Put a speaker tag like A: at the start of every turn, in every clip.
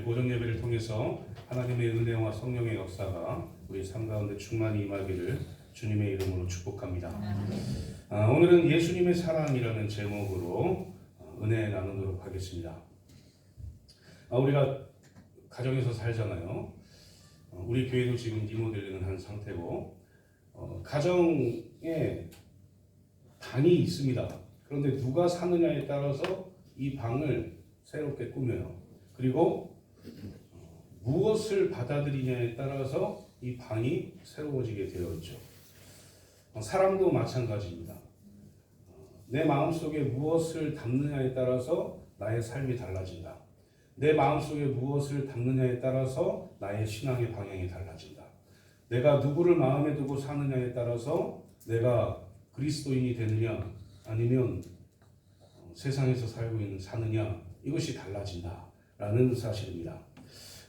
A: 고정 예배를 통해서 하나님의 은혜와 성령의 역사가 우리 삶 가운데 충만히 임하기를 주님의 이름으로 축복합니다. 오늘은 예수님의 사랑이라는 제목으로 은혜 나누도록 하겠습니다. 우리가 가정에서 살잖아요. 우리 교회도 지금 리모델링을 한 상태고 가정에 방이 있습니다. 그런데 누가 사느냐에 따라서 이 방을 새롭게 꾸며요. 그리고 무엇을 받아들이냐에 따라서 이 방이 새로워지게 되어 있죠. 사람도 마찬가지입니다. 내 마음속에 무엇을 담느냐에 따라서 나의 삶이 달라진다. 내 마음속에 무엇을 담느냐에 따라서 나의 신앙의 방향이 달라진다. 내가 누구를 마음에 두고 사느냐에 따라서 내가 그리스도인이 되느냐 아니면 세상에서 살고 있는 사느냐 이것이 달라진다라는 사실입니다.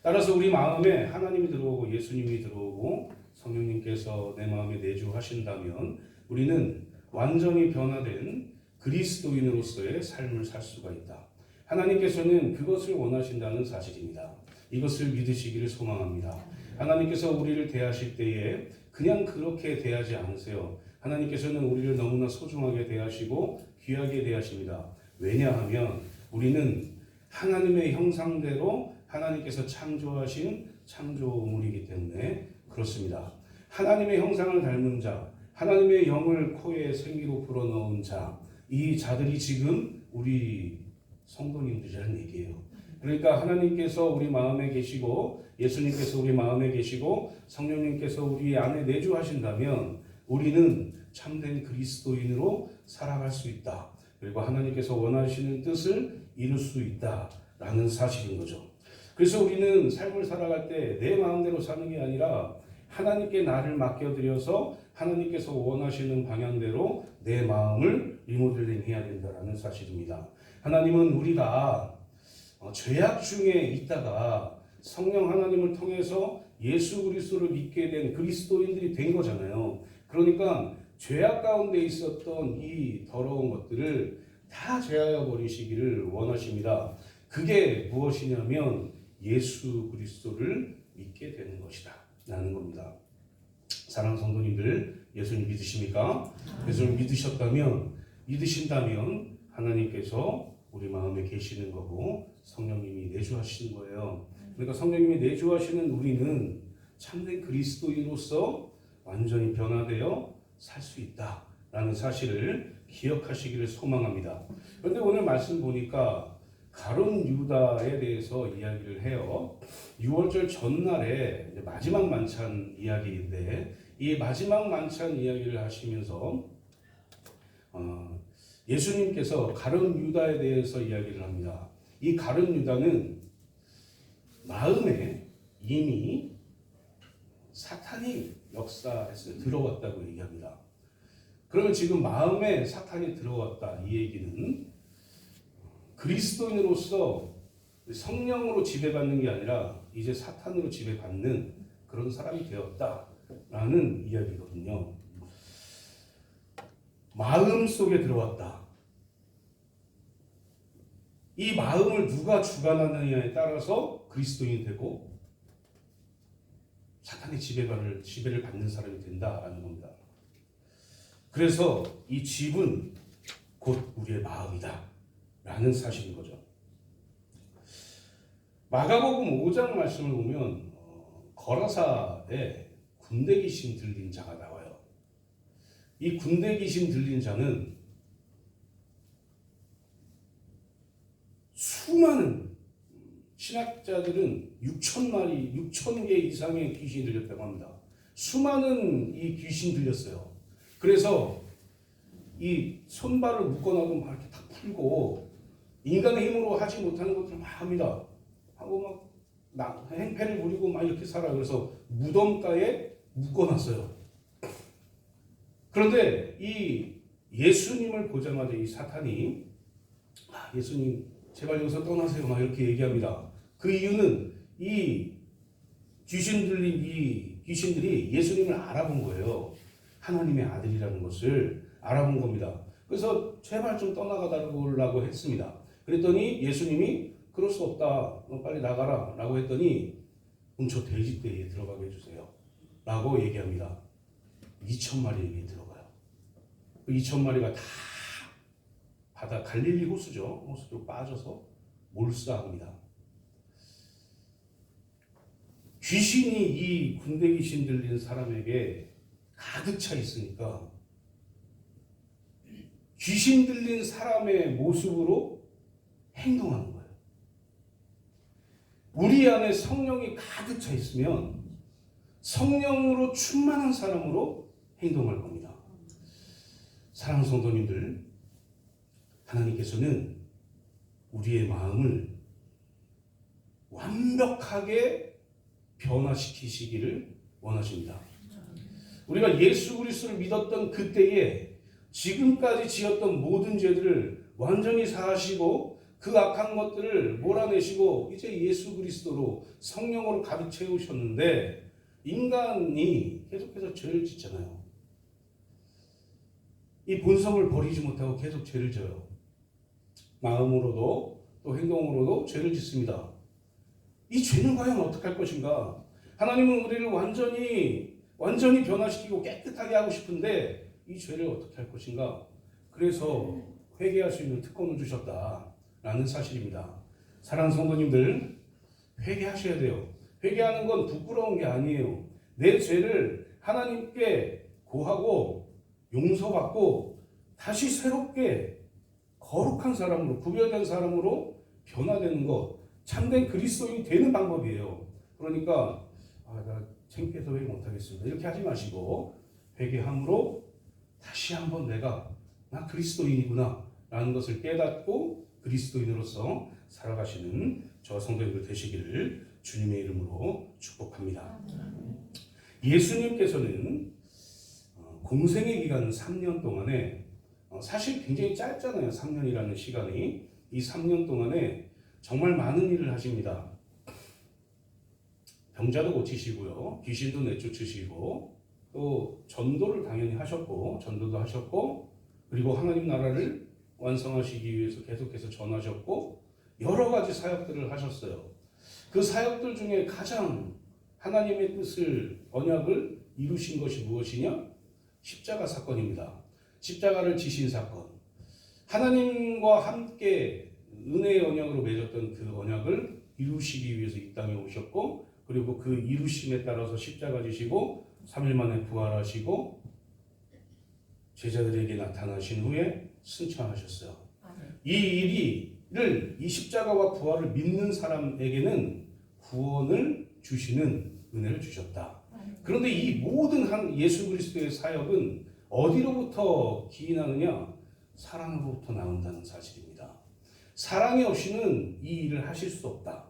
A: 따라서 우리 마음에 하나님이 들어오고 예수님이 들어오고 성령님께서 내 마음에 내주하신다면 우리는 완전히 변화된 그리스도인으로서의 삶을 살 수가 있다. 하나님께서는 그것을 원하신다는 사실입니다. 이것을 믿으시기를 소망합니다. 하나님께서 우리를 대하실 때에 그냥 그렇게 대하지 않으세요. 하나님께서는 우리를 너무나 소중하게 대하시고 귀하게 대하십니다. 왜냐하면 우리는 하나님의 형상대로 하나님께서 창조하신 창조물이기 때문에 그렇습니다. 하나님의 형상을 닮은 자, 하나님의 영을 코에 생기로 불어넣은 자, 이 자들이 지금 우리 성도님들이라는 얘기예요. 그러니까 하나님께서 우리 마음에 계시고 예수님께서 우리 마음에 계시고 성령님께서 우리 안에 내주하신다면 우리는 참된 그리스도인으로 살아갈 수 있다. 그리고 하나님께서 원하시는 뜻을 이룰 수 있다라는 사실인 거죠. 그래서 우리는 삶을 살아갈 때 내 마음대로 사는 게 아니라 하나님께 나를 맡겨드려서 하나님께서 원하시는 방향대로 내 마음을 리모델링 해야 된다는 사실입니다. 하나님은 우리가 죄악 중에 있다가 성령 하나님을 통해서 예수 그리스도를 믿게 된 그리스도인들이 된 거잖아요. 그러니까 죄악 가운데 있었던 이 더러운 것들을 다 제하여 버리시기를 원하십니다. 그게 무엇이냐면 예수 그리스도를 믿게 되는 것이다 라는 겁니다. 사랑하는 성도님들, 예수님 믿으십니까? 예수님 믿으신다면 하나님께서 우리 마음에 계시는 거고 성령님이 내주하시는 거예요. 그러니까 성령님이 내주하시는 우리는 참된 그리스도인으로서 완전히 변화되어 살 수 있다라는 사실을 기억하시기를 소망합니다. 그런데 오늘 말씀 보니까 가룟 유다에 대해서 이야기를 해요. 6월절 전날에 마지막 만찬 이야기인데 이 마지막 만찬 이야기를 하시면서 예수님께서 가룟 유다에 대해서 이야기를 합니다. 이 가룟 유다는 마음에 이미 사탄이 역사에서 들어왔다고 얘기합니다. 그러면 지금 마음에 사탄이 들어왔다 이 얘기는 그리스도인으로서 성령으로 지배받는 게 아니라 이제 사탄으로 지배받는 그런 사람이 되었다라는 이야기거든요. 마음 속에 들어왔다. 이 마음을 누가 주관하느냐에 따라서 그리스도인이 되고 사탄의 지배를 받는 사람이 된다라는 겁니다. 그래서 이 집은 곧 우리의 마음이다 라는 사실인 거죠. 마가복음 5장 말씀을 보면 거라사에 군대 귀신 들린 자가 나와요. 이 군대 귀신 들린 자는 수많은 신학자들은 6,000개 이상의 귀신이 들렸다고 합니다. 수많은 이 귀신 들렸어요. 그래서 이 손발을 묶어놔도 막 이렇게 탁 풀고 인간의 힘으로 하지 못하는 것들을 막 합니다. 하고 막 행패를 부리고 막 이렇게 살아. 그래서 무덤가에 묶어놨어요. 그런데 이 예수님을 보자마자 이 사탄이 예수님 제발 여기서 떠나세요 막 이렇게 얘기합니다. 그 이유는 이 귀신 들린 이 귀신들이 예수님을 알아본 거예요. 하나님의 아들이라는 것을 알아본 겁니다. 그래서 제발 좀 떠나가 달라고 했습니다. 그랬더니 예수님이 그럴 수 없다. 너 빨리 나가라. 라고 했더니 그럼 저 돼지떼에 들어가게 해주세요. 라고 얘기합니다. 2,000마리에게 들어가요. 그 2,000마리가 다 바다 갈릴리 호수죠. 호수로 빠져서 몰수합니다. 귀신이 이 군대 귀신 들린 사람에게 가득 차 있으니까 귀신 들린 사람의 모습으로 행동하는 거예요. 우리 안에 성령이 가득 차 있으면 성령으로 충만한 사람으로 행동할 겁니다. 사랑하는 성도님들, 하나님께서는 우리의 마음을 완벽하게 변화시키시기를 원하십니다. 우리가 예수 그리스도를 믿었던 그때에 지금까지 지었던 모든 죄들을 완전히 사하시고 그 악한 것들을 몰아내시고 이제 예수 그리스도로 성령으로 가득 채우셨는데 인간이 계속해서 죄를 짓잖아요. 이 본성을 버리지 못하고 계속 죄를 져요. 마음으로도 또 행동으로도 죄를 짓습니다. 이 죄는 과연 어떻게 할 것인가? 하나님은 우리를 완전히 변화시키고 깨끗하게 하고 싶은데 이 죄를 어떻게 할 것인가? 그래서 회개할 수 있는 특권을 주셨다라는 사실입니다. 사랑하는 성도님들, 회개하셔야 돼요. 회개하는 건 부끄러운 게 아니에요. 내 죄를 하나님께 고하고 용서받고 다시 새롭게 거룩한 사람으로, 구별된 사람으로 변화되는 것, 참된 그리스도인이 되는 방법이에요. 그러니까 나 창피해서 회개 못하겠습니다. 이렇게 하지 마시고 회개함으로 다시 한번 나 그리스도인이구나 라는 것을 깨닫고 그리스도인으로서 살아가시는 저와 성도님들 되시기를 주님의 이름으로 축복합니다. 예수님께서는 공생의 기간 3년 동안에 사실 굉장히 짧잖아요. 3년이라는 시간이. 이 3년 동안에 정말 많은 일을 하십니다. 병자도 고치시고요. 귀신도 내쫓으시고 또 전도를 당연히 하셨고 전도도 하셨고 그리고 하나님 나라를 완성하시기 위해서 계속해서 전하셨고 여러 가지 사역들을 하셨어요. 그 사역들 중에 가장 하나님의 뜻을 언약을 이루신 것이 무엇이냐? 십자가 사건입니다. 십자가를 지신 사건. 하나님과 함께 은혜의 언약으로 맺었던 그 언약을 이루시기 위해서 이 땅에 오셨고 그리고 그 이루심에 따라서 십자가 지시고 3일 만에 부활하시고 제자들에게 나타나신 후에 승천하셨어요. 이 십자가와 부활을 믿는 사람에게는 구원을 주시는 은혜를 주셨다. 그런데 이 모든 예수 그리스도의 사역은 어디로부터 기인하느냐? 사랑으로부터 나온다는 사실입니다. 사랑이 없이는 이 일을 하실 수 없다.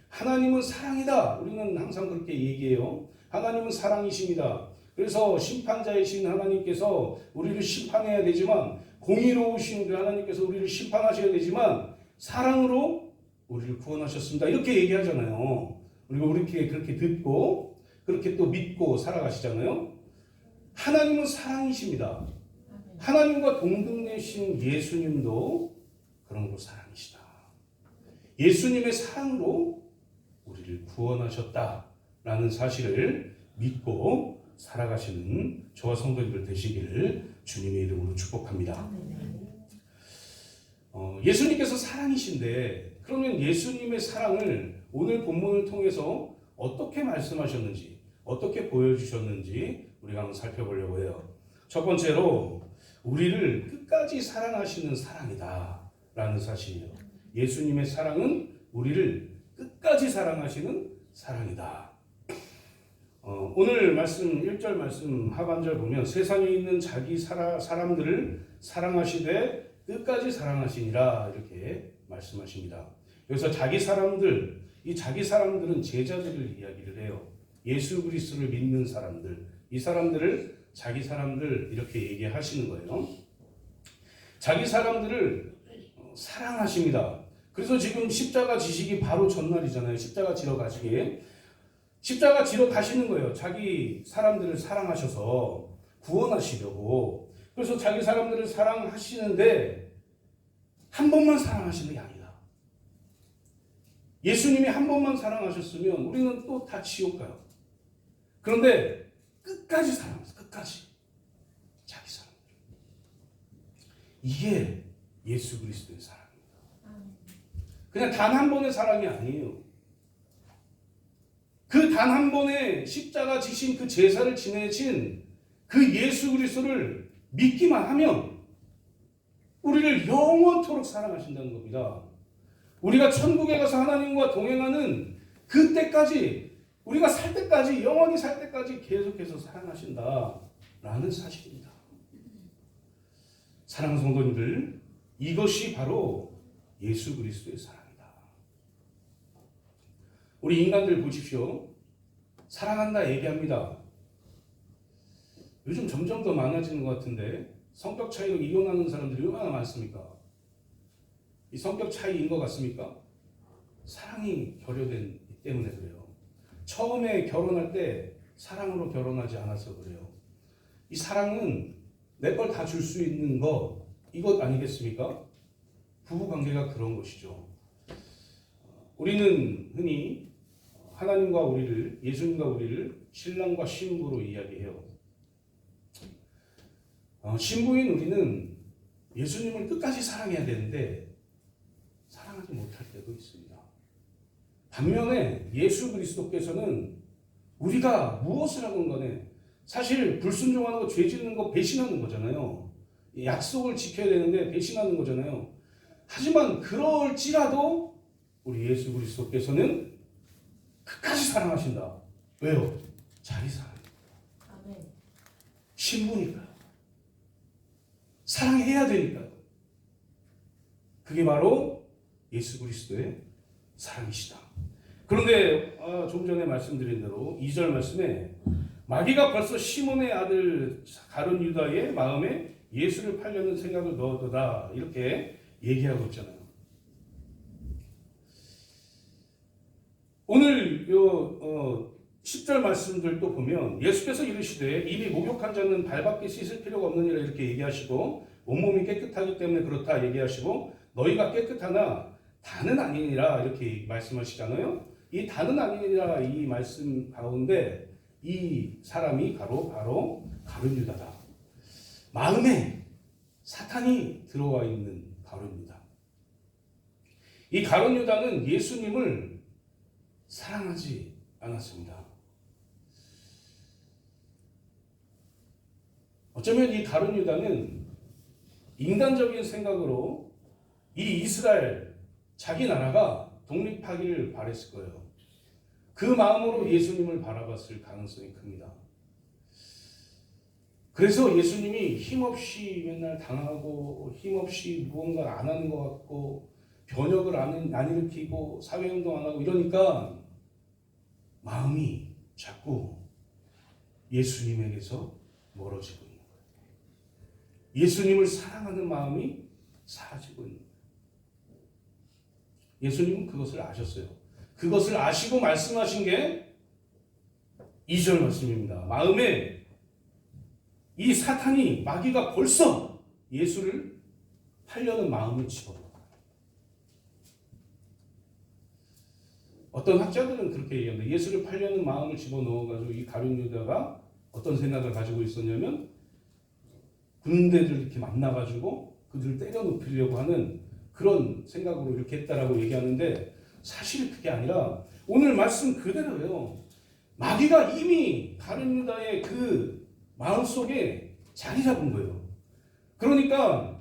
A: 하나님은 사랑이다. 우리는 항상 그렇게 얘기해요. 하나님은 사랑이십니다. 그래서 심판자이신 하나님께서 우리를 심판해야 되지만 공의로우신 그 하나님께서 우리를 심판하셔야 되지만 사랑으로 우리를 구원하셨습니다. 이렇게 얘기하잖아요. 그리고 그렇게 듣고 그렇게 또 믿고 살아가시잖아요. 하나님은 사랑이십니다. 하나님과 동등되신 예수님도 그런 거 사랑이시다. 예수님의 사랑으로 우리를 구원하셨다라는 사실을 믿고 살아가시는 저와 성도님들 되시기를 주님의 이름으로 축복합니다. 예수님께서 사랑이신데 그러면 예수님의 사랑을 오늘 본문을 통해서 어떻게 말씀하셨는지 어떻게 보여주셨는지 우리가 한번 살펴보려고 해요. 첫 번째로 우리를 끝까지 사랑하시는 사랑이다 라는 사실이에요. 예수님의 사랑은 우리를 끝까지 사랑하시는 사랑이다. 오늘 말씀 1절 말씀 하반절 보면 세상에 있는 자기 사람들을 사랑하시되 끝까지 사랑하시니라 이렇게 말씀하십니다. 여기서 자기 사람들, 이 자기 사람들은 제자들을 이야기를 해요. 예수 그리스도를 믿는 사람들, 이 사람들을 자기 사람들 이렇게 얘기하시는 거예요. 자기 사람들을 사랑하십니다. 그래서 지금 십자가 지시기 바로 전날이잖아요. 십자가 지러 가시기에. 십자가 지러 가시는 거예요. 자기 사람들을 사랑하셔서 구원하시려고. 그래서 자기 사람들을 사랑하시는데 한 번만 사랑하시는 게 아니다. 예수님이 한 번만 사랑하셨으면 우리는 또 다 지옥 가요. 그런데 끝까지 사랑했어요. 끝까지. 자기 사랑. 이게 예수 그리스도의 사랑입니다. 그냥 단 한 번의 사랑이 아니에요. 그 단 한 번의 십자가 지신 그 제사를 지내신 그 예수 그리스도를 믿기만 하면 우리를 영원토록 사랑하신다는 겁니다. 우리가 천국에 가서 하나님과 동행하는 그때까지, 우리가 살 때까지, 영원히 살 때까지 계속해서 사랑하신다라는 사실입니다. 사랑하는 성도님들, 이것이 바로 예수 그리스도의 사랑이다. 우리 인간들 보십시오. 사랑한다 얘기합니다. 요즘 점점 더 많아지는 것 같은데 성격 차이로 이혼하는 사람들이 얼마나 많습니까? 이 성격 차이인 것 같습니까? 사랑이 결여된 때문에 그래요. 처음에 결혼할 때 사랑으로 결혼하지 않아서 그래요. 이 사랑은 내 걸 다 줄 수 있는 것, 이것 아니겠습니까? 부부관계가 그런 것이죠. 우리는 흔히 하나님과 우리를, 예수님과 우리를 신랑과 신부로 이야기해요. 신부인 우리는 예수님을 끝까지 사랑해야 되는데 사랑하지 못할 때도 있습니다. 반면에 예수 그리스도께서는 우리가 무엇을 하건 간에 사실 불순종하는 거, 죄 짓는 거 배신하는 거잖아요. 약속을 지켜야 되는데 배신하는 거잖아요. 하지만 그럴지라도 우리 예수 그리스도께서는 끝까지 사랑하신다. 왜요? 자기 사랑입니다. 신부니까요. 사랑해야 되니까요. 그게 바로 예수 그리스도의 사랑이시다. 그런데 좀 전에 말씀드린 대로 2절 말씀에 마귀가 벌써 시몬의 아들 가룟 유다의 마음에 예수를 팔려는 생각을 넣었도다 이렇게 얘기하고 있잖아요. 오늘 10절 말씀들도 보면 예수께서 이르시되 이미 목욕한 자는 발밖에 씻을 필요가 없느니라 이렇게 얘기하시고 온몸이 깨끗하기 때문에 그렇다 얘기하시고 너희가 깨끗하나 다는 아니니라 이렇게 말씀하시잖아요. 이 다는 아니니라 이 말씀 가운데 이 사람이 바로 가룟 유다다. 마음에 사탄이 들어와 있는 가룟입니다. 이 가룟 유다는 예수님을 사랑하지 않았습니다. 어쩌면 이 가룟 유다는 인간적인 생각으로 이 이스라엘 자기 나라가 독립하기를 바랬을 거예요. 그 마음으로 예수님을 바라봤을 가능성이 큽니다. 그래서 예수님이 힘없이 맨날 당하고 힘없이 무언가 안 하는 것 같고 변혁을 안 일으키고 사회운동 안 하고 이러니까 마음이 자꾸 예수님에게서 멀어지고 있는 거예요. 예수님을 사랑하는 마음이 사라지고 있는 거예요. 예수님은 그것을 아셨어요. 그것을 아시고 말씀하신 게 2절 말씀입니다. 마음에 이 사탄이 마귀가 벌써 예수를 팔려는 마음을 집어넣어요. 어떤 학자들은 그렇게 얘기합니다. 예수를 팔려는 마음을 집어넣어가지고 이 가룟 유다가 어떤 생각을 가지고 있었냐면 군대들 이렇게 만나가지고 그들을 때려 눕히려고 하는 그런 생각으로 이렇게 했다라고 얘기하는데 사실 그게 아니라 오늘 말씀 그대로예요. 마귀가 이미 가룟 유다의 그 마음속에 자리 잡은 거예요. 그러니까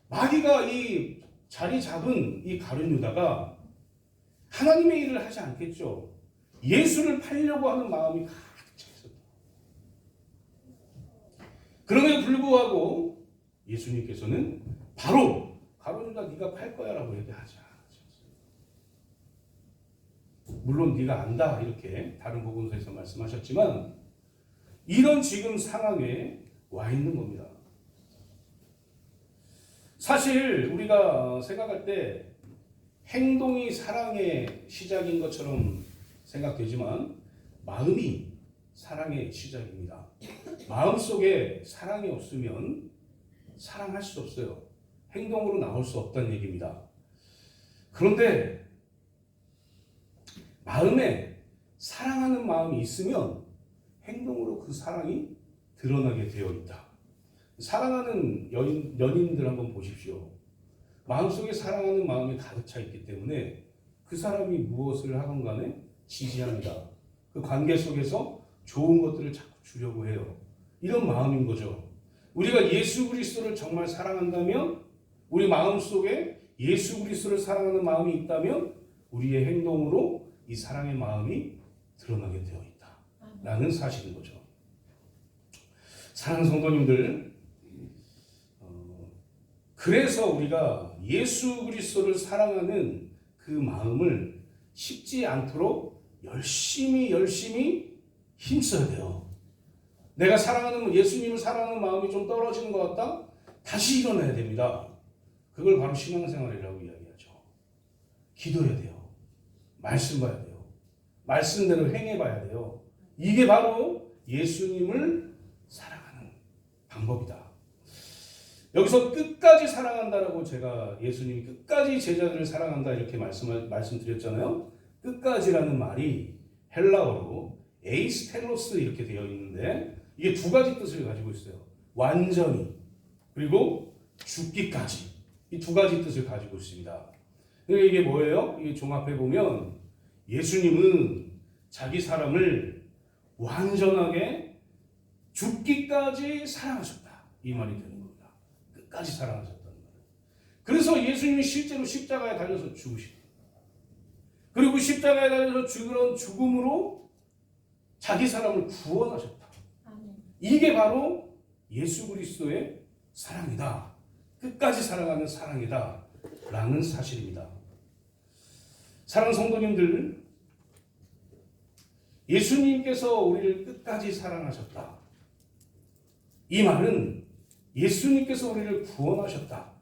A: 마귀가 이 자리 잡은 이 가룟 유다가 하나님의 일을 하지 않겠죠. 예수를 팔려고 하는 마음이 가득 차 있었다. 그럼에도 불구하고 예수님께서는 바로 가룟 유다 네가 팔 거야라고 얘기하지 않으셨어요. 물론 네가 안다 이렇게 다른 복음서에서 말씀하셨지만 이런 지금 상황에 와 있는 겁니다. 사실 우리가 생각할 때 행동이 사랑의 시작인 것처럼 생각되지만 마음이 사랑의 시작입니다. 마음속에 사랑이 없으면 사랑할 수 없어요. 행동으로 나올 수 없다는 얘기입니다. 그런데 마음에 사랑하는 마음이 있으면 행동으로 그 사랑이 드러나게 되어 있다. 사랑하는 연인들 한번 보십시오. 마음속에 사랑하는 마음이 가득 차 있기 때문에 그 사람이 무엇을 하건 간에 지지합니다. 그 관계 속에서 좋은 것들을 자꾸 주려고 해요. 이런 마음인 거죠. 우리가 예수 그리스도를 정말 사랑한다면, 우리 마음속에 예수 그리스도를 사랑하는 마음이 있다면 우리의 행동으로 이 사랑의 마음이 드러나게 되어 있다라는 사실인 거죠. 사랑하는 성도님들, 그래서 우리가 예수 그리스도를 사랑하는 그 마음을 식지 않도록 열심히 힘써야 돼요. 내가 사랑하는, 예수님을 사랑하는 마음이 좀 떨어지는 것 같다? 다시 일어나야 됩니다. 그걸 바로 신앙생활이라고 이야기하죠. 기도해야 돼요. 말씀 봐야 돼요. 말씀대로 행해봐야 돼요. 이게 바로 예수님을 사랑하는 방법이다. 여기서 끝까지 사랑한다라고 제가 예수님이 끝까지 제자들을 사랑한다 이렇게 말씀드렸잖아요. 끝까지라는 말이 헬라어로 에이스텔로스 이렇게 되어 있는데 이게 두 가지 뜻을 가지고 있어요. 완전히 그리고 죽기까지, 이 두 가지 뜻을 가지고 있습니다. 그러니까 이게 뭐예요? 이게 종합해 보면 예수님은 자기 사람을 완전하게 죽기까지 사랑하셨다, 이 말이 되는 겁니다. 끝까지 사랑하셨다는 말이에요. 그래서 예수님이 실제로 십자가에 달려서 죽으시고, 그리고 십자가에 달려서 죽음으로 자기 사람을 구원하셨다. 이게 바로 예수 그리스도의 사랑이다. 끝까지 사랑하는 사랑이다 라는 사실입니다. 사랑하는 성도님들, 예수님께서 우리를 끝까지 사랑하셨다. 이 말은 예수님께서 우리를 구원하셨다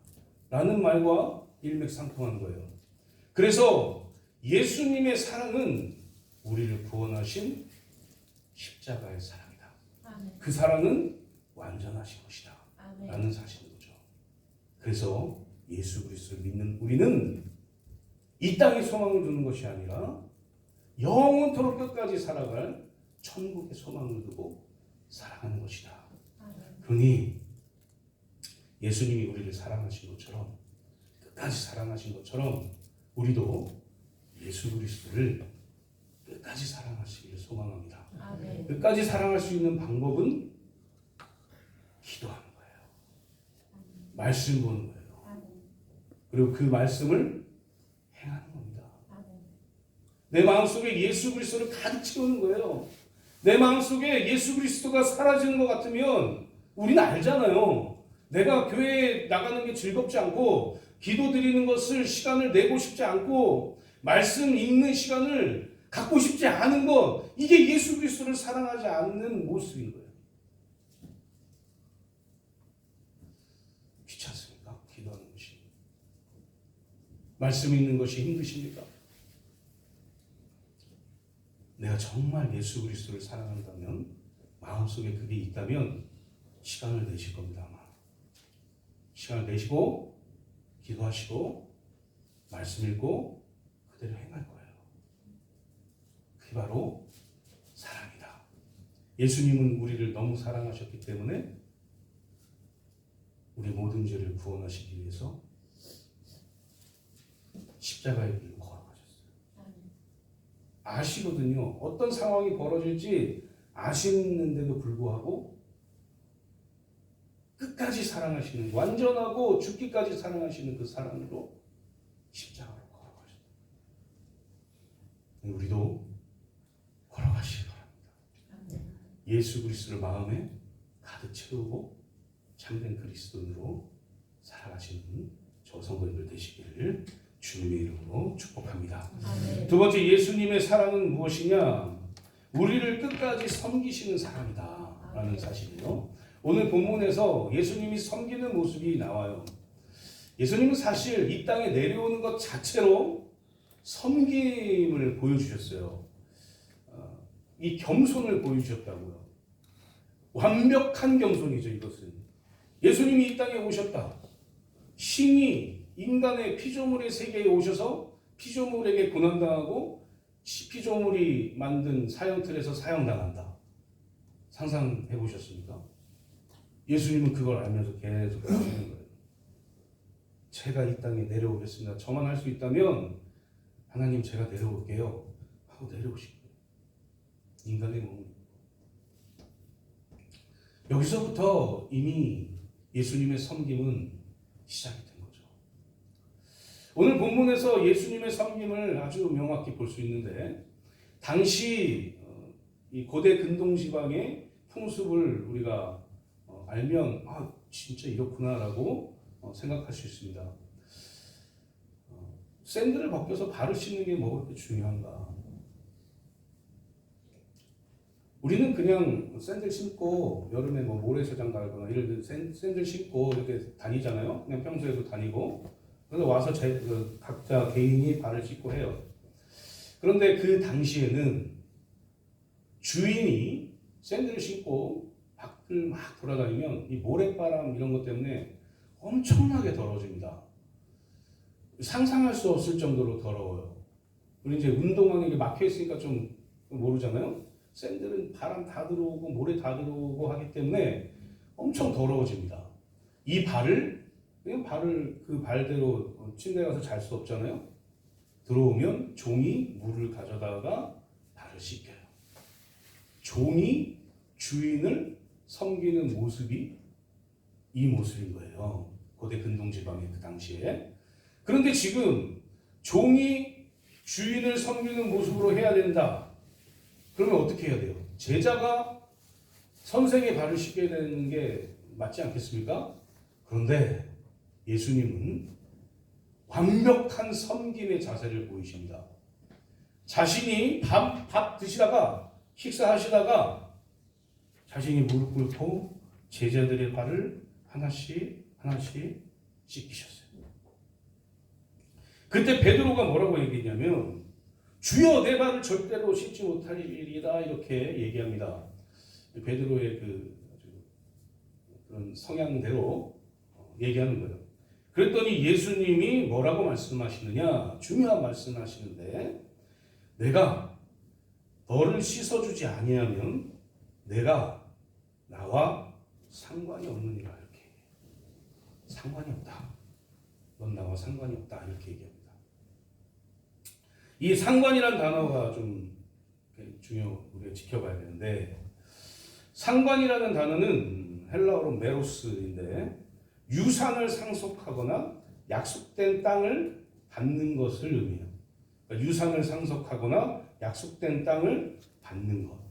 A: 라는 말과 일맥상통하는 거예요. 그래서 예수님의 사랑은 우리를 구원하신 십자가의 사랑이다. 그 사랑은 완전하신 것이다 라는 사실인 거죠. 그래서 예수 그리스도를 믿는 우리는 이 땅에 소망을 두는 것이 아니라 영원토록 끝까지 살아갈 천국의 소망을 두고 살아가는 것이다. 그러니 예수님이 우리를 사랑하신 것처럼, 끝까지 사랑하신 것처럼 우리도 예수 그리스도를 끝까지 사랑하시기를 소망합니다. 끝까지 사랑할 수 있는 방법은 기도하는 거예요. 말씀 보는 거예요. 그리고 그 말씀을 행하는 겁니다. 내 마음속에 예수 그리스도를 가득 채우는 거예요. 내 마음속에 예수 그리스도가 사라지는 것 같으면 우리는 알잖아요. 내가 교회에 나가는 게 즐겁지 않고, 기도 드리는 것을 시간을 내고 싶지 않고, 말씀 읽는 시간을 갖고 싶지 않은 것, 이게 예수 그리스도를 사랑하지 않는 모습인 거예요. 귀찮습니까? 기도하는 것이. 말씀 읽는 것이 힘드십니까? 내가 정말 예수 그리스도를 사랑한다면, 마음속에 그게 있다면 시간을 내실 겁니다. 아마. 시간을 내시고 기도하시고 말씀 읽고 그대로 행할 거예요. 그게 바로 사랑이다. 예수님은 우리를 너무 사랑하셨기 때문에 우리 모든 죄를 구원하시기 위해서 십자가의 길을 걸어가셨어요. 아시거든요. 어떤 상황이 벌어질지 아시는데도 불구하고 끝까지 사랑하시는, 완전하고 죽기까지 사랑하시는 그 사랑으로 십자가를 걸어가셨다. 우리도 걸어가시기 바랍니다. 예수 그리스도를 마음에 가득 채우고 참된 그리스도인으로 살아가시는 저 성도님들 되시기를 주님의 이름으로 축복합니다. 두 번째, 예수님의 사랑은 무엇이냐? 우리를 끝까지 섬기시는 사랑이다 라는 사실이에요. 오늘 본문에서 예수님이 섬기는 모습이 나와요. 예수님은 사실 이 땅에 내려오는 것 자체로 섬김을 보여주셨어요. 이 겸손을 보여주셨다고요. 완벽한 겸손이죠, 이것은. 예수님이 이 땅에 오셨다. 신이 인간의 피조물의 세계에 오셔서 피조물에게 고난당하고 피조물이 만든 사형틀에서 사형당한다. 상상해 보셨습니까? 예수님은 그걸 알면서 계속 하시는 거예요. 제가 이 땅에 내려오겠습니다. 저만 할 수 있다면 하나님 제가 내려올게요 하고 내려오신 거예요. 인간의 몸을. 여기서부터 이미 예수님의 섬김은 시작이 된 거죠. 오늘 본문에서 예수님의 섬김을 아주 명확히 볼 수 있는데, 당시 이 고대 근동 지방의 풍습을 우리가 알면 진짜 이렇구나라고 생각할 수 있습니다. 샌들을 벗겨서 발을 씻는 게 뭐가 그렇게 중요한가? 우리는 그냥 샌들 신고 여름에 뭐 모래사장 갈거나 이럴 때 샌들 신고 이렇게 다니잖아요. 그냥 평소에도 다니고. 그래서 와서 각자 개인이 발을 씻고 해요. 그런데 그 당시에는 주인이 샌들을 신고 밖을 막 돌아다니면 이 모래바람 이런 것 때문에 엄청나게 더러워집니다. 상상할 수 없을 정도로 더러워요. 우리 이제 운동화에 막혀 있으니까 좀 모르잖아요. 샌들은 바람 다 들어오고 모래 다 들어오고 하기 때문에 엄청 더러워집니다. 이 발을 그냥 그 발대로 침대에 가서 잘 수 없잖아요. 들어오면 종이 물을 가져다가 발을 씻겨요. 종이 주인을 섬기는 모습이 이 모습인 거예요. 고대 근동 지방의 그 당시에. 그런데 지금 종이 주인을 섬기는 모습으로 해야 된다. 그러면 어떻게 해야 돼요? 제자가 선생의 발을 씻게 되는 게 맞지 않겠습니까? 그런데 예수님은 완벽한 섬김의 자세를 보이십니다. 자신이 밥 드시다가 식사하시다가 자신이 무릎 꿇고 제자들의 발을 하나씩 씻기셨어요. 그때 베드로가 뭐라고 얘기했냐면 주여 내 발을 절대로 씻지 못하리이다 이렇게 얘기합니다. 베드로의 그런 성향대로 얘기하는 거예요. 그랬더니 예수님이 뭐라고 말씀하시느냐? 중요한 말씀하시는데 내가 너를 씻어주지 아니하면 내가 나와 상관이 없느니라 이렇게. 상관이 없다. 넌 나와 상관이 없다 이렇게 얘기합니다. 이 상관이란 단어가 좀 우리가 지켜봐야 되는데, 상관이라는 단어는 헬라어로 메로스인데 유산을 상속하거나 약속된 땅을 받는 것을 의미해요. 그러니까 유산을 상속하거나 약속된 땅을 받는 것.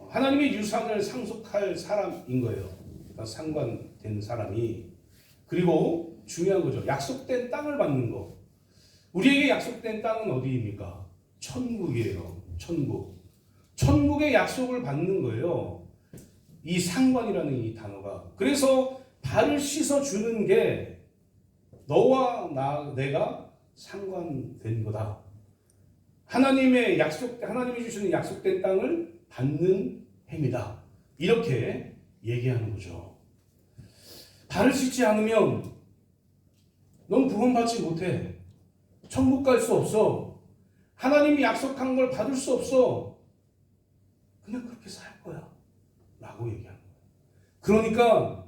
A: 하나님의 유산을 상속할 사람인 거예요. 그러니까 상관된 사람이. 그리고 중요한 거죠. 약속된 땅을 받는 것. 우리에게 약속된 땅은 어디입니까? 천국이에요. 천국. 천국의 약속을 받는 거예요. 이 상관이라는 이 단어가. 그래서 발을 씻어주는 게 너와 내가 상관된 거다. 하나님이 주시는 약속된 땅을 받는 행위다. 이렇게 얘기하는 거죠. 발을 씻지 않으면 넌 구원받지 못해. 천국 갈 수 없어. 하나님이 약속한 걸 받을 수 없어. 그냥 그렇게 살 거야. 라고 얘기하는 거예요. 그러니까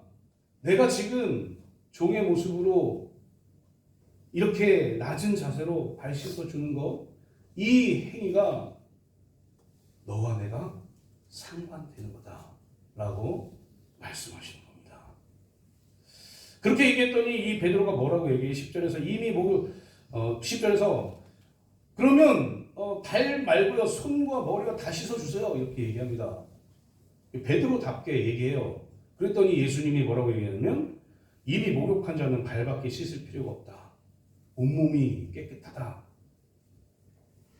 A: 내가 지금 종의 모습으로 이렇게 낮은 자세로 발 씻어주는 거, 이 행위가 너와 내가 상관되는 거다. 라고 말씀하시는 겁니다. 그렇게 얘기했더니 이 베드로가 뭐라고 얘기해? 10절에서 이미 10절에서 그러면 발 말고요 손과 머리가 다 씻어주세요 이렇게 얘기합니다. 베드로답게 얘기해요. 그랬더니 예수님이 뭐라고 얘기하냐면 이미 목욕한 자는 발밖에 씻을 필요가 없다. 온몸이 깨끗하다.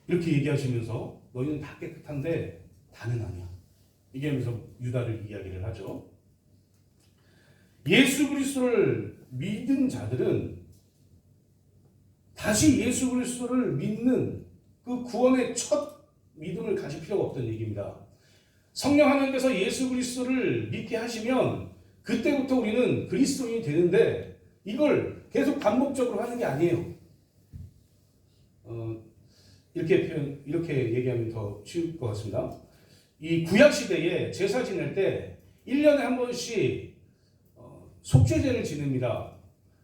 A: 이렇게 얘기하시면서 너희는 다 깨끗한데 다는 아니야. 얘기하면서 유다를 이야기를 하죠. 예수 그리스도를 믿은 자들은 다시 예수 그리스도를 믿는 그 구원의 첫 믿음을 가질 필요가 없다는 얘기입니다. 성령 하나님께서 예수 그리스도를 믿게 하시면 그때부터 우리는 그리스도인이 되는데 이걸 계속 반복적으로 하는 게 아니에요. 이렇게 얘기하면 더 쉬울 것 같습니다. 이 구약 시대에 제사 지낼 때 1년에 한 번씩 속죄제를 지냅니다.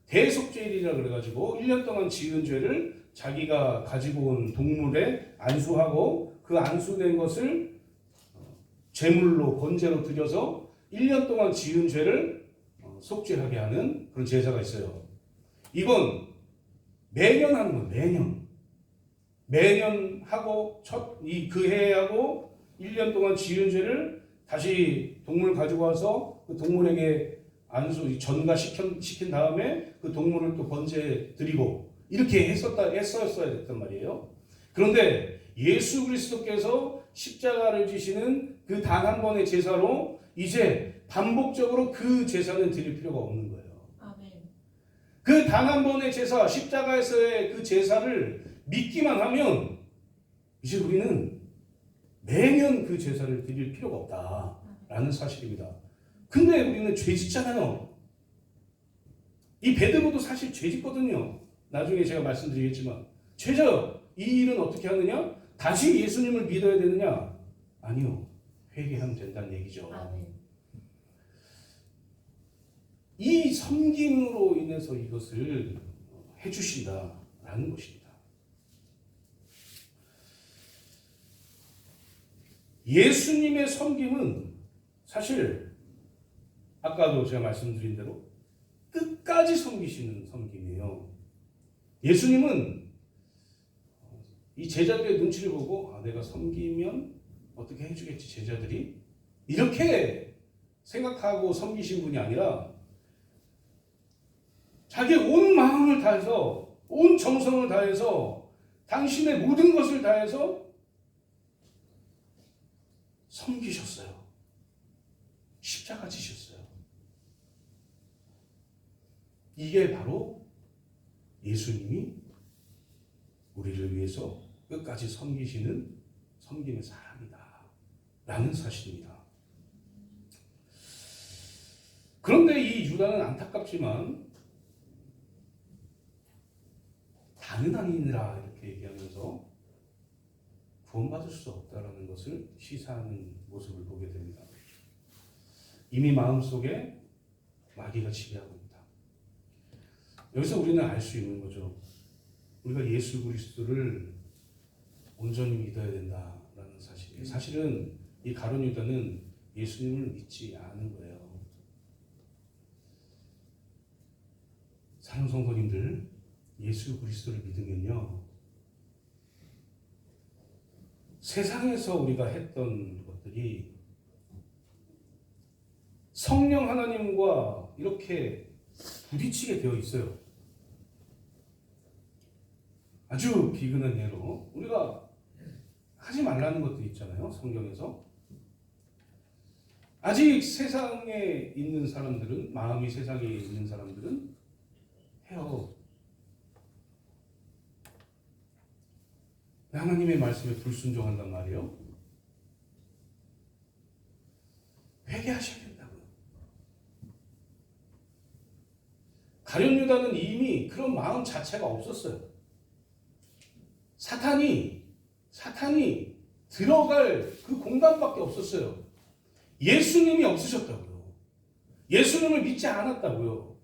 A: 대속죄일이라 그래가지고 1년 동안 지은 죄를 자기가 가지고 온 동물에 안수하고 그 안수된 것을 제물로 번제로 드려서 1년 동안 지은 죄를 속죄하게 하는 그런 제사가 있어요. 이건 매년 하는 거예요. 매년 하고 그 해에 하고 1년 동안 지은 죄를 다시 동물 가지고 와서 그 동물에게 전가시킨 다음에 그 동물을 또 번제 드리고 이렇게 했었어야 됐단 말이에요. 그런데 예수 그리스도께서 십자가를 지시는 그 단 한 번의 제사로 이제 반복적으로 그 제사는 드릴 필요가 없는 거예요.
B: 아멘.
A: 그 단 한 번의 제사, 십자가에서의 그 제사를 믿기만 하면 이제 우리는 매년 그 제사를 드릴 필요가 없다라는 사실입니다. 근데 우리는 죄 짓잖아요. 이 베드로도 사실 죄 짓거든요. 나중에 제가 말씀드리겠지만 죄죠. 이 일은 어떻게 하느냐? 다시 예수님을 믿어야 되느냐? 아니요. 회개하면 된다는 얘기죠.
B: 아멘.
A: 이 섬김으로 인해서 이것을 해주신다라는 것입니다. 예수님의 섬김은 사실 아까도 제가 말씀드린 대로 끝까지 섬기시는 섬김이에요. 예수님은 이 제자들의 눈치를 보고 내가 섬기면 어떻게 해주겠지 제자들이 이렇게 생각하고 섬기신 분이 아니라 자기의 온 마음을 다해서 온 정성을 다해서 당신의 모든 것을 다해서 섬기셨어요. 십자가 지셨어요. 이게 바로 예수님이 우리를 위해서 끝까지 섬기시는 섬김의 사람이다 라는 사실입니다. 그런데 이 유다는 안타깝지만 다는 아니니라 이렇게 얘기하면서 구원받을 수 없다라는 것을 시사하는 모습을 보게 됩니다. 이미 마음속에 마귀가 지배하고 있다. 여기서 우리는 알 수 있는 거죠. 우리가 예수 그리스도를 온전히 믿어야 된다라는 사실이에요. 사실은 이 가룟 유다는 예수님을 믿지 않은 거예요. 사랑하는 성도님들, 예수 그리스도를 믿으면요, 세상에서 우리가 했던 것들이 성령 하나님과 이렇게 부딪히게 되어 있어요. 아주 비근한 예로 우리가 하지 말라는 것들이 있잖아요. 성경에서. 아직 세상에 있는 사람들은, 마음이 세상에 있는 사람들은 해요. 하나님의 말씀에 불순종한단 말이에요. 회개하셔야 된다고요. 가룟 유다는 이미 그런 마음 자체가 없었어요. 사탄이 들어갈 그 공간밖에 없었어요. 예수님이 없으셨다고요. 예수님을 믿지 않았다고요.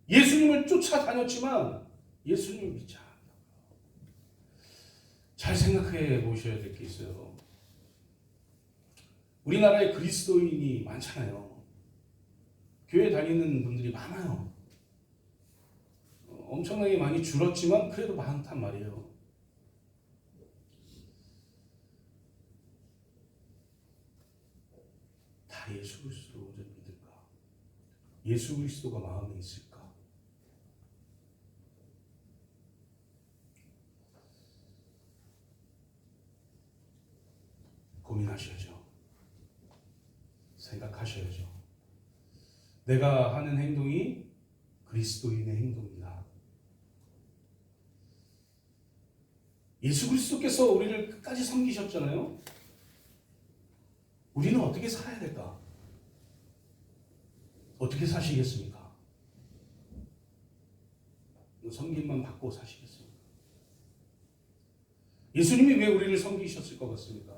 A: 예수님을 쫓아다녔지만 예수님을 믿지 않았다고요. 잘 생각해 보셔야 될 게 있어요. 우리나라에 그리스도인이 많잖아요. 교회 다니는 분들이 많아요. 엄청나게 많이 줄었지만 그래도 많단 말이에요. 다 예수 그리스도를 온전히 믿을까? 예수 그리스도가 마음에 있을까? 고민하셔야죠. 생각하셔야죠. 내가 하는 행동이 그리스도인의 행동이다. 예수 그리스도께서 우리를 끝까지 섬기셨잖아요. 우리는 어떻게 살아야 될까? 어떻게 사시겠습니까? 섬김만 받고 사시겠습니까? 예수님이 왜 우리를 섬기셨을 것 같습니까?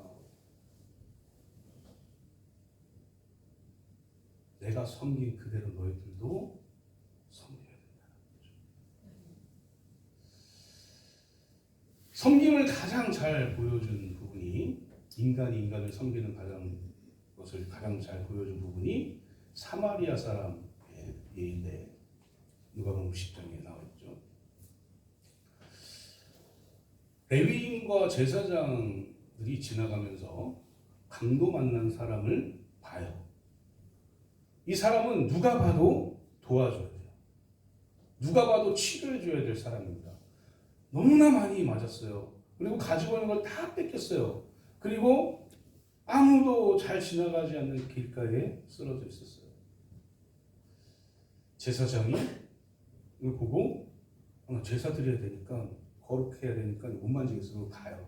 A: 내가 섬긴 그대로 너희들도 섬겨야 된다는 거죠. 섬김을 가장 잘 보여준 부분이, 인간이 인간을 섬기는 것을 가장 잘 보여준 부분이 사마리아 사람의 예인데, 누가복음 10장에 나와 있죠. 레위인과 제사장들이 지나가면서 강도 만난 사람을 봐요. 이 사람은 누가 봐도 도와줘야 돼요. 누가 봐도 치료해줘야 될 사람입니다. 너무나 많이 맞았어요. 그리고 가지고 있는 걸 다 뺏겼어요. 그리고 아무도 잘 지나가지 않는 길가에 쓰러져 있었어요. 제사장이 이걸 보고 제사 드려야 되니까, 거룩해야 되니까 못 만지겠어요. 가요.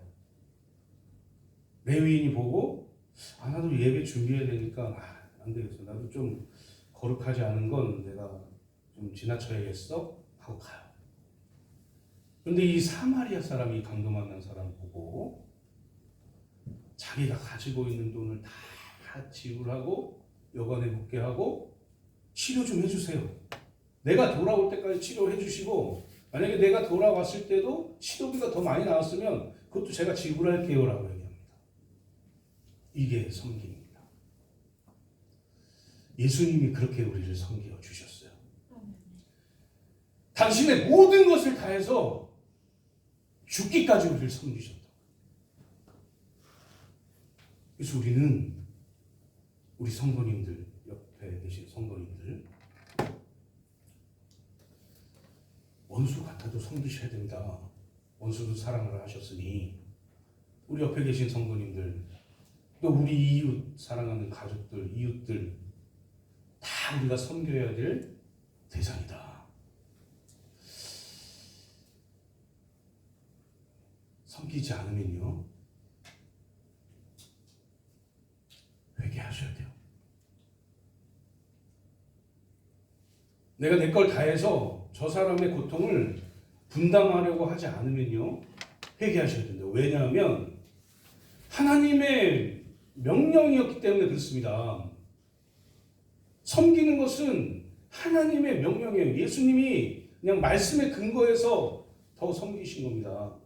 A: 레위인이 보고 나도 예배 준비해야 되니까 안 되겠어. 나도 좀 거룩하지 않은 건 내가 좀 지나쳐야겠어 하고 가요. 그런데 이 사마리아 사람이 강도 만난 사람 보고 자기가 가지고 있는 돈을 다 지불하고 여관에 묵게 하고 치료 좀 해주세요. 내가 돌아올 때까지 치료해 주시고, 만약에 내가 돌아왔을 때도 치료비가 더 많이 나왔으면 그것도 제가 지불할게요 라고 얘기합니다. 이게 섬김입니다. 예수님이 그렇게 우리를 섬겨 주셨어요. 당신의 모든 것을 다해서 죽기까지 우리를 섬기셨다. 그래서 우리는 우리 성도님들, 옆에 계신 성도님들, 원수 같아도 섬기셔야 됩니다. 원수도 사랑을 하셨으니 우리 옆에 계신 성도님들, 또 우리 이웃, 사랑하는 가족들, 이웃들 다 우리가 섬겨야 될 대상이다. 섬기지 않으면요, 회개하셔야 돼요. 내가 내 걸 다해서 저 사람의 고통을 분담하려고 하지 않으면요, 회개하셔야 된다. 왜냐하면 하나님의 명령이었기 때문에 그렇습니다. 섬기는 것은 하나님의 명령이에요. 예수님이 그냥 말씀에 근거해서 더 섬기신 겁니다.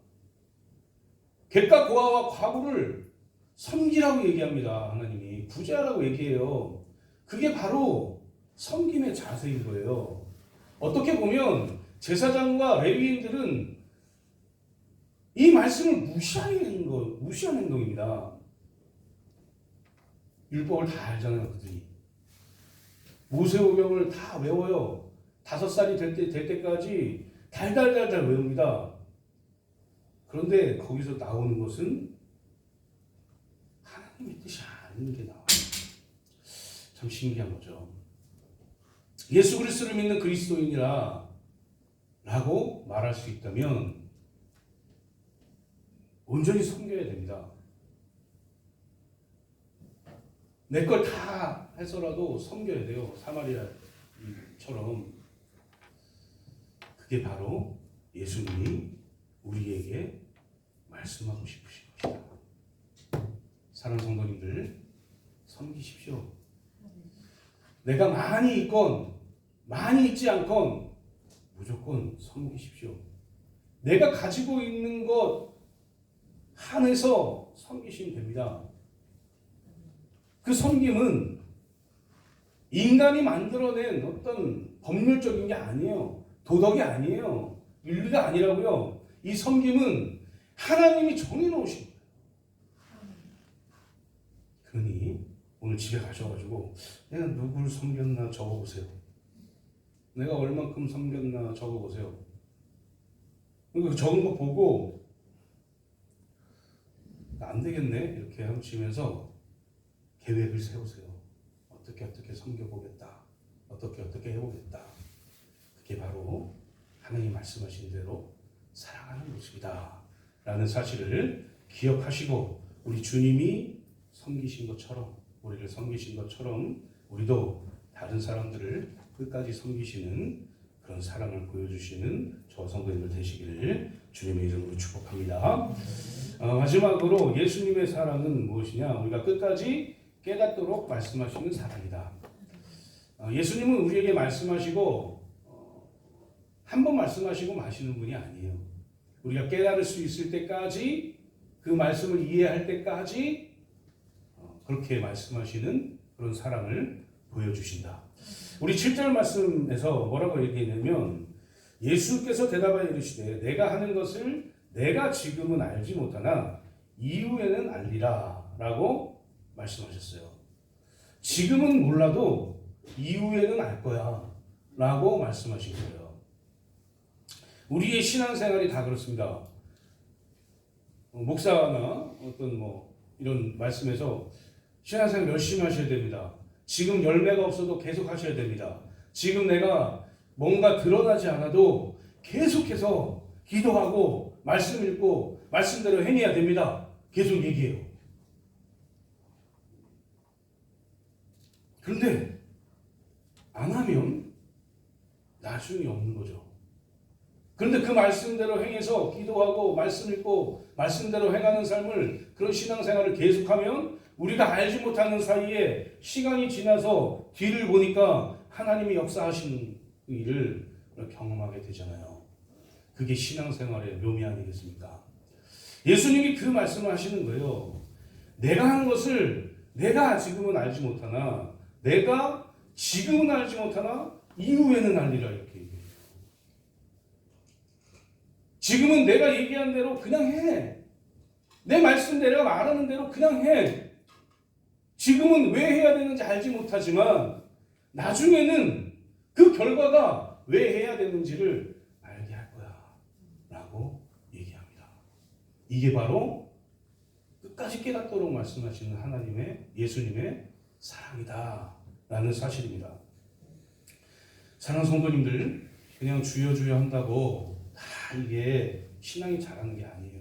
A: 객과 고아와 과부를 섬기라고 얘기합니다. 하나님이 구제하라고 얘기해요. 그게 바로 섬김의 자세인 거예요. 어떻게 보면 제사장과 레위인들은 이 말씀을 무시하는 행동입니다. 율법을 다 알잖아요, 그들이. 모세오경을 다 외워요. 5살이 될 때까지 달달달달 외웁니다. 그런데 거기서 나오는 것은 하나님의 뜻이 아닌 게 나와요. 참 신기한 거죠. 예수 그리스도를 믿는 그리스도인이라 라고 말할 수 있다면 온전히 섬겨야 됩니다. 내 걸 다 해서라도 섬겨야 돼요. 사마리아처럼. 그게 바로 예수님이 우리에게 말씀하고 싶으신 것이다. 사랑하는 성도님들, 섬기십시오. 내가 많이 있건 많이 있지 않건 무조건 섬기십시오. 내가 가지고 있는 것 한해서 섬기시면 됩니다. 그 섬김은 인간이 만들어낸 어떤 법률적인 게 아니에요. 도덕이 아니에요. 윤리가 아니라고요. 이 섬김은 하나님이 정해놓으신 거예요. 그러니 오늘 집에 가셔가지고 내가 누구를 섬겼나 적어보세요. 내가 얼만큼 섬겼나 적어보세요. 그 적은 거 보고 안 되겠네 이렇게 하시면서 계획을 세우세요. 어떻게 섬겨보겠다. 어떻게 해보겠다. 그게 바로 하나님 말씀하신 대로 사랑하는 모습이다 라는 사실을 기억하시고, 우리 주님이 섬기신 것처럼, 우리를 섬기신 것처럼 우리도 다른 사람들을 끝까지 섬기시는 그런 사랑을 보여주시는 저 성도님들 되시기를 주님의 이름으로 축복합니다. 마지막으로 예수님의 사랑은 무엇이냐? 우리가 끝까지 깨닫도록 말씀하시는 사랑이다. 예수님은 우리에게 말씀하시고 한 번 말씀하시고 마시는 분이 아니에요. 우리가 깨달을 수 있을 때까지 그 말씀을 이해할 때까지 그렇게 말씀하시는 그런 사랑을 보여주신다. 우리 7절 말씀에서 뭐라고 얘기했냐면 예수께서 대답하여 이르시되 내가 하는 것을 내가 지금은 알지 못하나 이후에는 알리라 라고 말씀하셨어요. 지금은 몰라도 이후에는 알 거야 라고 말씀하신 거예요. 우리의 신앙생활이 다 그렇습니다. 목사나 어떤 이런 말씀에서 신앙생활 열심히 하셔야 됩니다. 지금 열매가 없어도 계속 하셔야 됩니다. 지금 내가 뭔가 드러나지 않아도 계속해서 기도하고 말씀 읽고 말씀대로 행해야 됩니다. 계속 얘기해요. 그런데 안 하면 나중에 없는 거죠. 그런데 그 말씀대로 행해서 기도하고 말씀 읽고 말씀대로 행하는 삶을 그런 신앙생활을 계속하면 우리가 알지 못하는 사이에 시간이 지나서 뒤를 보니까 하나님이 역사하신 일을 경험하게 되잖아요. 그게 신앙생활의 묘미 아니겠습니까? 예수님이 그 말씀을 하시는 거예요. 내가 하는 것을 내가 지금은 알지 못하나 내가 지금은 알지 못하나 이후에는 알리라 이렇게 얘기해요. 지금은 내가 얘기한 대로 그냥 해. 내 말씀 내가 말하는 대로 그냥 해. 지금은 왜 해야 되는지 알지 못하지만 나중에는 그 결과가 왜 해야 되는지를 알게 할 거야 라고 얘기합니다. 이게 바로 끝까지 깨닫도록 말씀하시는 하나님의 예수님의 사랑이다 라는 사실입니다. 사랑하는 성도님들, 그냥 주여 주여 한다고 다 이게 신앙이 자라는 게 아니에요.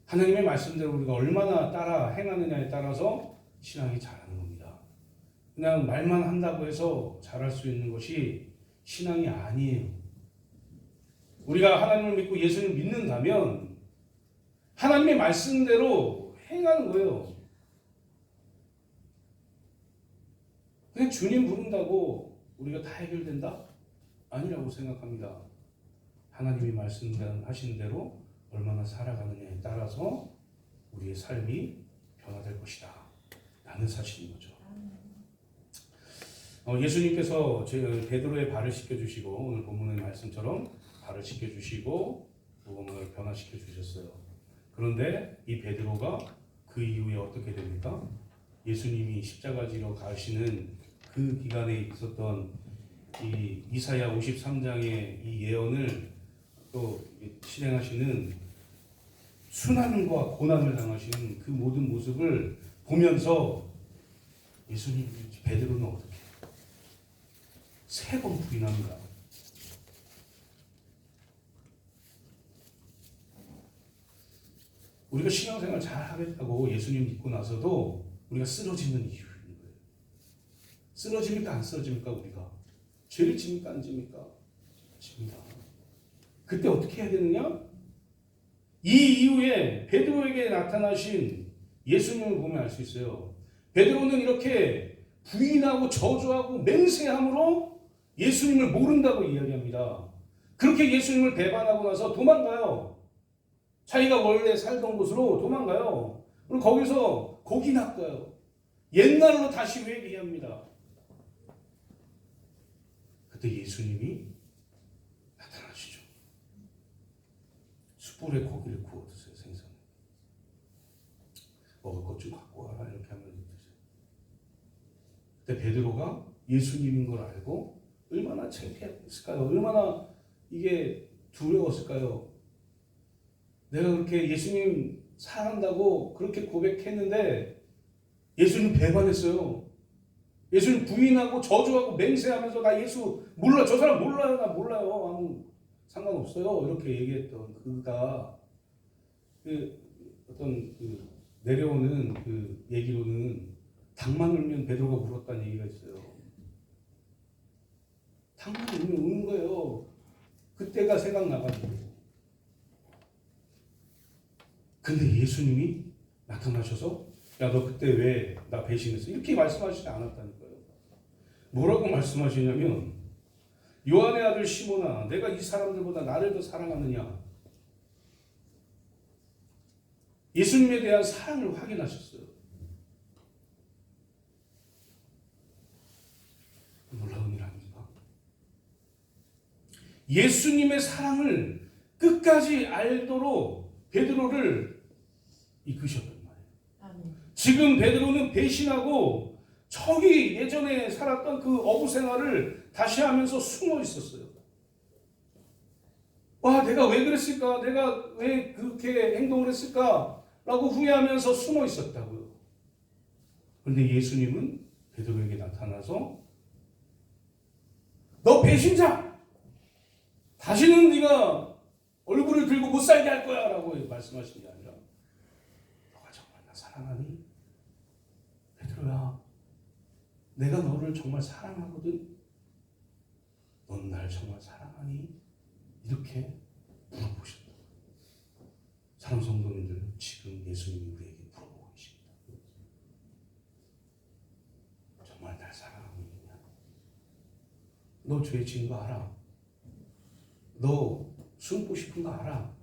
A: 하나님의 말씀대로 우리가 얼마나 따라 행하느냐에 따라서 신앙이 자라는 겁니다. 그냥 말만 한다고 해서 자랄 수 있는 것이 신앙이 아니에요. 우리가 하나님을 믿고 예수님을 믿는다면 하나님의 말씀대로 행하는 거예요. 그냥 주님 부른다고 우리가 다 해결된다? 아니라고 생각합니다. 하나님이 말씀하신 대로 얼마나 살아가느냐에 따라서 우리의 삶이 변화될 것이다 라는 사실인 거죠. 예수님께서 베드로의 발을 씻겨주시고 오늘 본문의 말씀처럼 발을 씻겨주시고 몸을 변화시켜 주셨어요. 그런데 이 베드로가 그 이후에 어떻게 됩니까? 예수님이 십자가 지러 가시는 그 기간에 있었던 이 이사야 53장의 이 예언을 또 실행하시는 순환과 고난을 당하시는 그 모든 모습을 보면서 예수님 베드로는 어떻게 3번 부인합니다. 우리가 신앙생활 잘 하겠다고 예수님 믿고 나서도 우리가 쓰러지는 이유인 거예요. 쓰러집니까 안 쓰러집니까 우리가? 죄를 집니까 안 집니까? 집니다. 그때 어떻게 해야 되느냐? 이 이후에 베드로에게 나타나신 예수님을 보면 알 수 있어요. 베드로는 이렇게 부인하고 저주하고 맹세함으로 예수님을 모른다고 이야기합니다. 그렇게 예수님을 배반하고 나서 도망가요. 자기가 원래 살던 곳으로 도망가요. 그리고 거기서 고기 낚아요. 옛날로 다시 회귀합니다. 그때 예수님이 나타나시죠. 숯불에 고기를 구워 드세요. 생선. 먹을 것 좀 갖고 와라 이렇게 하면 드세요. 그때 베드로가 예수님인 걸 알고 얼마나 창피했을까요? 얼마나 이게 두려웠을까요? 내가 그렇게 예수님 사랑한다고 그렇게 고백했는데 예수님 배반했어요. 예수님 부인하고 저주하고 맹세하면서 나 예수 몰라, 저 사람 몰라요, 나 몰라요, 아무 상관없어요 이렇게 얘기했던 그가 어떤 내려오는 그 얘기로는 닭만 울면 베드로가 울었다는 얘기가 있어요. 방문이 오는 거예요. 그때가 생각나가지고. 근데 예수님이 나타나셔서 야, 너 그때 왜 나 배신했어? 이렇게 말씀하시지 않았다니까요. 뭐라고 말씀하시냐면 요한의 아들 시몬아, 내가 이 사람들보다 나를 더 사랑하느냐? 예수님에 대한 사랑을 확인하셨어요. 놀라운 일 아닙니까? 예수님의 사랑을 끝까지 알도록 베드로를 이끄셨단 말이에요. 아멘. 지금 베드로는 배신하고 저기 예전에 살았던 그 어부 생활을 다시 하면서 숨어 있었어요. 와, 내가 왜 그랬을까? 내가 왜 그렇게 행동을 했을까? 라고 후회하면서 숨어 있었다고요. 그런데 예수님은 베드로에게 나타나서 너 배신자! 다시는 네가 얼굴을 들고 못 살게 할 거야! 라고 말씀하신 게 아니라 너가 정말 나 사랑하니? 베드로야, 내가 너를 정말 사랑하거든? 넌 날 정말 사랑하니? 이렇게 물어보셨다. 사랑 성도님들, 지금 예수님이 우리에게 물어보고 계십니다. 정말 날 사랑하고 있느냐? 너 죄 지은 거 알아? 너 숨고 싶은 거 알아?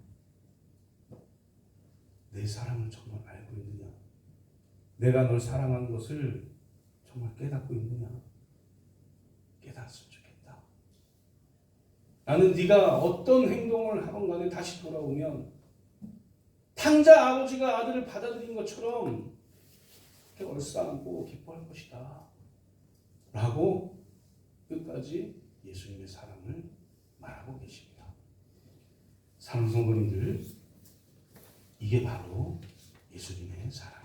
A: 내 사랑을 정말 알고 있느냐? 내가 널 사랑하는 것을 정말 깨닫고 있느냐? 깨닫았으면 좋겠다. 나는 네가 어떤 행동을 하건 간에 다시 돌아오면 탕자 아버지가 아들을 받아들인 것처럼 이렇게 얼싸안고 기뻐할 것이다. 라고 끝까지 예수님의 사랑을 말하고 계십니다. 사랑 성도님들, 이게 바로 예수님의 사랑.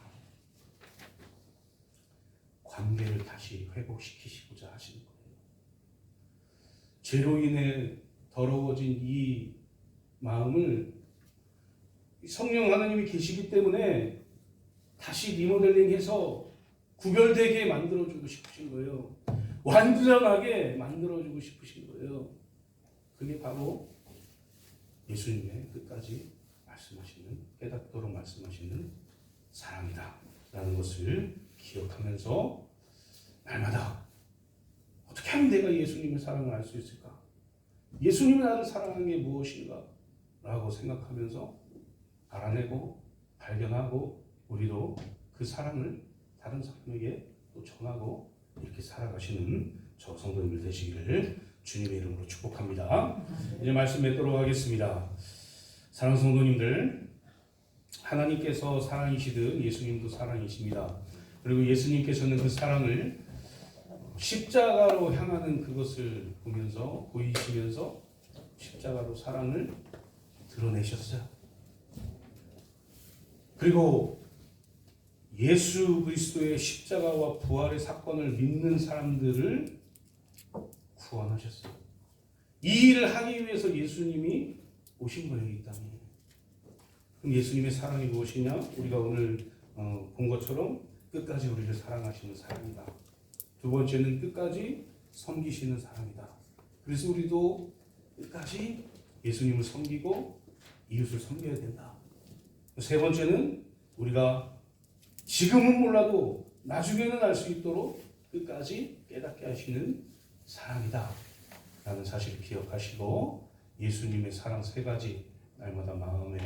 A: 관계를 다시 회복시키시고자 하시는 거예요. 죄로 인해 더러워진 이 마음을 성령 하나님이 계시기 때문에 다시 리모델링해서 구별되게 만들어주고 싶으신 거예요. 완전하게 만들어주고 싶으신 거예요. 그게 바로 예수님의 끝까지 말씀하시는, 깨닫도록 말씀하시는 사랑이다 라는 것을 기억하면서 날마다 어떻게 하면 내가 예수님의 사랑을 알 수 있을까? 예수님이 나를 사랑하는 게 무엇인가? 라고 생각하면서 알아내고 발견하고 우리도 그 사랑을 다른 사람에게 또 전하고 이렇게 살아가시는 저 성도님들 되시기를 주님의 이름으로 축복합니다. 이제 말씀 맺도록 하겠습니다. 사랑하는 성도님들, 하나님께서 사랑이시듯 예수님도 사랑이십니다. 그리고 예수님께서는 그 사랑을 십자가로 향하는 그것을 보면서 보이시면서 십자가로 사랑을 드러내셨어요. 그리고 예수 그리스도의 십자가와 부활의 사건을 믿는 사람들을 구원하셨어요. 이 일을 하기 위해서 예수님이 오신 거예요, 이 땅에. 그럼 예수님의 사랑이 무엇이냐? 우리가 오늘 본 것처럼 끝까지 우리를 사랑하시는 사랑이다. 두 번째는 끝까지 섬기시는 사랑이다. 그래서 우리도 끝까지 예수님을 섬기고 이웃을 섬겨야 된다. 세 번째는 우리가 지금은 몰라도 나중에는 알 수 있도록 끝까지 깨닫게 하시는 사랑이다 라는 사실을 기억하시고 예수님의 사랑 세 가지 날마다 마음에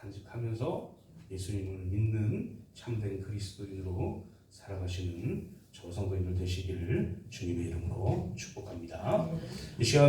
A: 간직하면서 예수님을 믿는 참된 그리스도인으로 살아가시는 저 성도님들 되시기를 주님의 이름으로 축복합니다. 이 시간